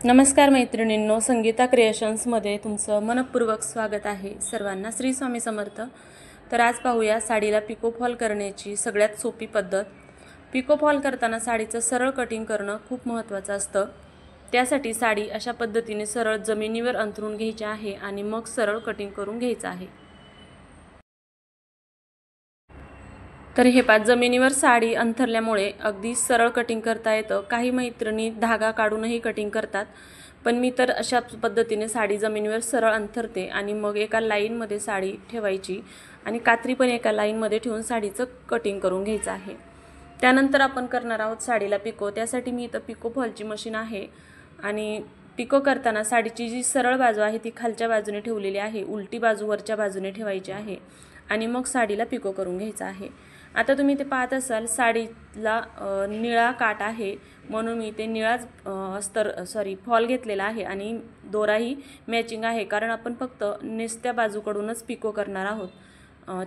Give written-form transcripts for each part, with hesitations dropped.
नमस्कार मैत्रिणींनो, संगीता क्रिएशन्समध्ये तुमचं मनपूर्वक स्वागत आहे। सर्वांना श्री स्वामी समर्थ। तर आज पाहूया साडीला पिको फॉल करण्याची सगळ्यात सोपी पद्धत। पिको फॉल करताना साडीचं सरळ कटिंग करणं खूप महत्त्वाचं असतं। त्यासाठी साडी अशा पद्धतीने सरळ जमिनीवर अंथरून घ्यायची आहे आणि मग सरळ कटिंग करून घ्यायचं आहे। तर हे पा जमिनीवर साडी अंथरल्यामुळे अगदी सरळ कटिंग करता येतं। काही मैत्रिणी धागा काढूनही कटिंग करतात, पण मी तर अशा पद्धतीने साडी जमिनीवर सरळ अंथरते आणि मग एका लाईनमध्ये साडी ठेवायची आणि कात्री पण एका लाईनमध्ये ठेवून साडीचं कटिंग करून घ्यायचं आहे। त्यानंतर आपण करणार आहोत साडीला पिको। त्यासाठी मी इथं पिको फॉलची मशीन आहे आणि पिको करताना साडीची जी सरळ बाजू आहे ती खालच्या बाजूने ठेवलेली आहे, उलटी बाजू वरच्या बाजूने ठेवायची आहे आणि मग साडीला पिको करून घ्यायचं आहे। आता तुम्ही ते पाहत असाल साडीला निळा काट आहे, म्हणून मी ते निळाच फॉल घेतलेला आहे आणि दोराही मॅचिंग आहे, कारण आपण फक्त नेसत्या बाजूकडूनच पिको करणार आहोत।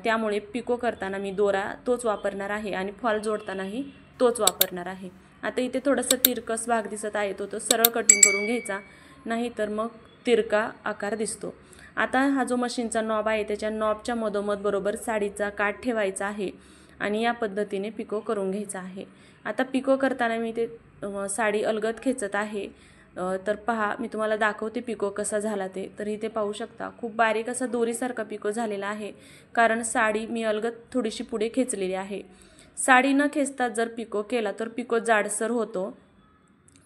त्यामुळे पिको करताना मी दोरा तोच वापरणार आहे आणि फॉल जोडतानाही तोच वापरणार आहे। आता इथे थोडंसं तिरकस भाग दिसत आहे, तो सरळ कटिंग करून घ्यायचा, नाही तर मग तिरका आकार दिसतो। आता हा जो मशीनचा नॉब आहे त्याच्या नॉबच्या मधोमध बरोबर साडीचा काठ ठेवायचा आहे आणि या पद्धतीने पिको करून घ्यायचा आहे। आता पिको करताना मी ते साडी अलगद खेचत आहे, तर पहा मी तुम्हाला दाखवते पिको कसा झाला ते। तर इथे पाहू शकता खूप बारीक असा दोरीसारखा पिको झालेला आहे, कारण साडी मी अलगद थोडीशी पुढे खेचलेली आहे। साडी न खेचता जर पिको केला तर पिको जाडसर होतो,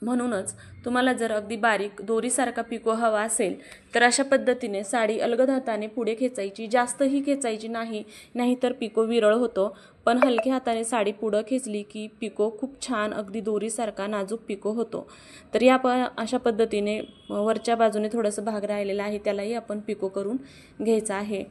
म्हणूनच तुम्हाला जर अगदी बारीक दोरीसारखा पिको हवा असेल तर अशा पद्धतीने साडी अलगद हाताने पुढे खेचायची, जास्तही खेचायची नाही, नाहीतर पिको विरळ होतो। पण हलक्या हाताने साडी पुढे खेचली की पिको खूप छान अगदी दोरीसारखा नाजूक पिको होतो। तर या अशा पद्धतीने वरच्या बाजूने थोडंसं भाग राहिलेला आहे त्यालाही आपण पिको करून घ्यायचा आहे।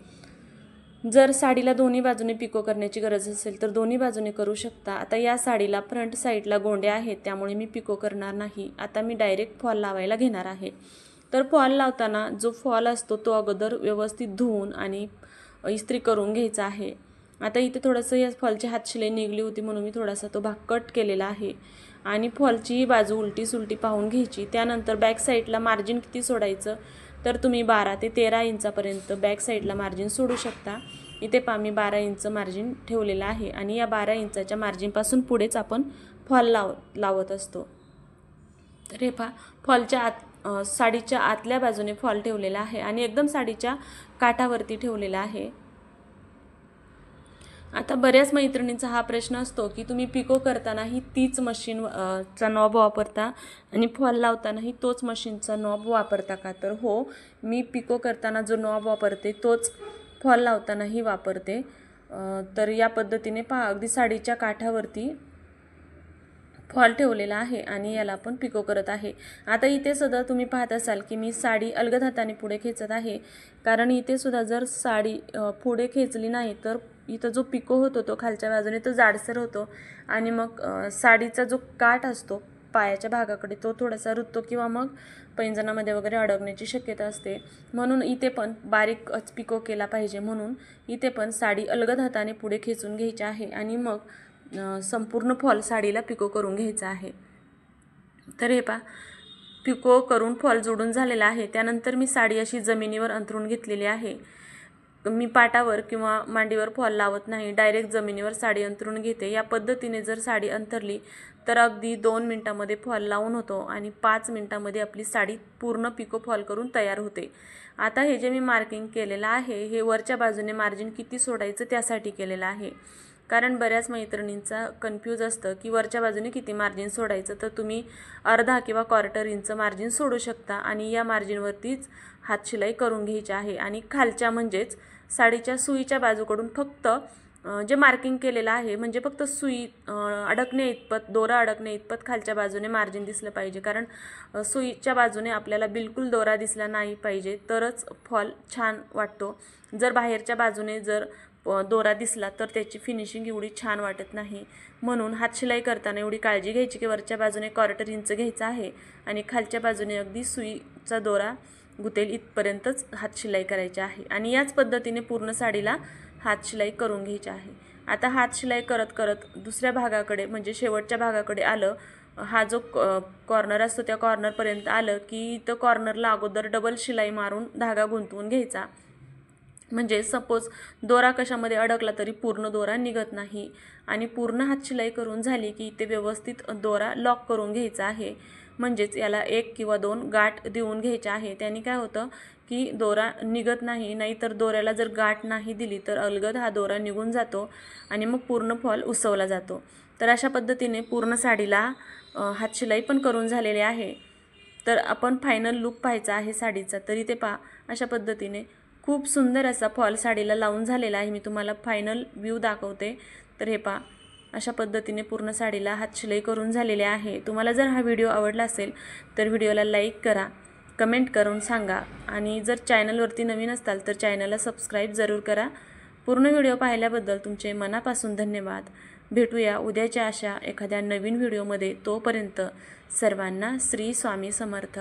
जर साडीला दोन्ही बाजूने पिको करण्याची गरज असेल तर दोन्ही बाजूने करू शकता। आता या साडीला फ्रंट साईडला गोंडे आहेत, त्यामुळे मी पिको करणार नाही। आता मी डायरेक्ट फॉल लावायला घेणार आहे। तर फॉल लावताना जो फॉल असतो तो अगोदर व्यवस्थित धुवून आणि इस्त्री करून घ्यायचा आहे। आता इथे थोडंसं या फॉलची हातशिलाई निघली होती, म्हणून मी थोडासा तो भाग कट केलेला आहे आणि फॉलची बाजू उलटी सुलटी पाहून घ्यायची। त्यानंतर बॅक साईडला मार्जिन किती सोडायचं, तर तुम्ही 12 ते 13 इंचापर्यंत बॅक साईडला मार्जिन सोडू शकता। इथे पहा मी 12 इंच मार्जिन ठेवलेला आहे आणि या 12 इंचाच्या मार्जिनपासून पुढेच आपण फॉल लावत असतो। तर हे पहा फॉलच्या साडीच्या आतल्या बाजूने फॉल ठेवलेला आहे आणि एकदम साडीच्या काठावरती ठेवलेला आहे। आता बऱ्याच मैत्रिणींचा हा प्रश्न असतो की तुम्ही पिको करतानाही तीच मशीनचा नॉब वापरता आणि फॉल लावतानाही तोच मशीनचा नॉब वापरता का? तर हो, मी पिको करताना जो नॉब वापरते तोच फॉल लावतानाही वापरते। तर या पद्धतीने पहा अगदी साडीच्या काठावरती फॉल ठेवलेला आहे आणि याला आपण पिको करत आहे। आता इथे सुद्धा तुम्ही पाहत असाल की मी साडी अलगद हाताने पुढे खेचत आहे, कारण इथे सुद्धा जर साडी पुढे खेचली नाही तर इथं जो पिको होतो तो खालच्या बाजूने तो जाडसर होतो आणि मग साडीचा जो काठ असतो पायाच्या भागाकडे तो थोडासा रुततो किंवा मग पैंजणामध्ये वगैरे अडकण्याची शक्यता असते। म्हणून इथे पण बारीक पिको केला पाहिजे, म्हणून इथे पण साडी अलगद हाताने पुढे खेचून घ्यायची आहे आणि मग संपूर्ण फॉल साडीला पिको करून घ्यायचा आहे। तर हे पहा पिको करून फॉल जोडून झालेला आहे। त्यानंतर मी साडी अशी जमिनीवर अंथरून घेतलेली आहे। मी पाटावर किंवा मांडीवर फॉल लावत नाही, डायरेक्ट जमिनीवर साडी अंथरून घेते। या पद्धतीने जर साडी अंथरली तर अगदी 2 मिनिटांमध्ये फॉल लावून होतो आणि 5 मिनिटांमध्ये आपली साडी पूर्ण पिको फॉल करून तयार होते। आता हे जे मी मार्किंग केलेलं आहे हे वरच्या बाजूने मार्जिन किती सोडायचं त्यासाठी केलेलं आहे, कारण बऱ्याच मैत्रिणींचा कन्फ्यूज असतं की वरच्या बाजूने किती मार्जिन सोडायचं। तर तुम्ही अर्धा किंवा क्वार्टर इंच मार्जिन सोडू शकता आणि या मार्जिनवरतीच हातशिलाई करून घ्यायची आहे आणि खालच्या म्हणजेच साडीच्या सुईच्या बाजूकडून फक्त जे मार्किंग केलेलं आहे म्हणजे फक्त सुई अडकणे इतपत, दोरा अडकणे इतपत खालच्या बाजूने मार्जिन दिसलं पाहिजे, कारण सुईच्या बाजूने आपल्याला बिलकुल दोरा दिसला नाही पाहिजे तरच फॉल छान वाटतो। जर बाहेरच्या बाजूने जर दोरा दिसला तर त्याची फिनिशिंग एवढी छान वाटत नाही। म्हणून हातशिलाई करताना एवढी काळजी घ्यायची की वरच्या बाजूने क्वार्टर इंच घ्यायचा आहे आणि खालच्या बाजूने अगदी सुईचा दोरा गुतेल इथपर्यंतच हातशिलाई करायची आहे आणि याच पद्धतीने पूर्ण साडीला हातशिलाई करून घ्यायची आहे। आता हातशिलाई करत करत दुसऱ्या भागाकडे म्हणजे शेवटच्या भागाकडे आलं हा जो कॉर्नर असतो त्या कॉर्नरपर्यंत आलं की इथं कॉर्नरला अगोदर डबल शिलाई मारून धागा गुंतवून घ्यायचा. म्हणजे सपोज दोरा कशामध्ये अडकला तरी पूर्ण दोरा निघत नाही. आणि पूर्ण हात शिलाई करून झाली की इथे व्यवस्थित दोरा लॉक करून घ्यायचा आहे. म्हणजेच याला 1 किंवा 2 गाठ देऊन घ्यायच्या आहे. त्याने काय होतं की दोरा निघत नाही. नाहीतर दोऱ्याला जर गाठ नाही दिली तर अलगद हा दोरा निघून जातो आणि मग पूर्ण फॉल उसवला जातो. तर अशा पद्धतीने पूर्ण साडीला हातशिलाई पण करून झालेली आहे. तर आपण फायनल लुक पाहायचा आहे साडीचा. तरी ते पहा अशा पद्धतीने खूप सुंदर असा फॉल साडीला लावून झालेला आहे. मी तुम्हाला फायनल व्ह्यू दाखवते. तर हे पहा अशा पद्धतीने पूर्ण साडीला हातशिलाई करून झालेले आहे. तुम्हाला जर हा व्हिडिओ आवडला असेल तर व्हिडिओला लाईक करा, कमेंट करून सांगा आणि जर चॅनलवरती नवीन असाल तर चॅनलला सबस्क्राईब जरूर करा. पूर्ण व्हिडिओ पाहिल्याबद्दल तुमचे मनापासून धन्यवाद. भेटूया उद्याच्या अशा एखाद्या नवीन व्हिडिओमध्ये. तोपर्यंत सर्वांना श्री स्वामी समर्थ.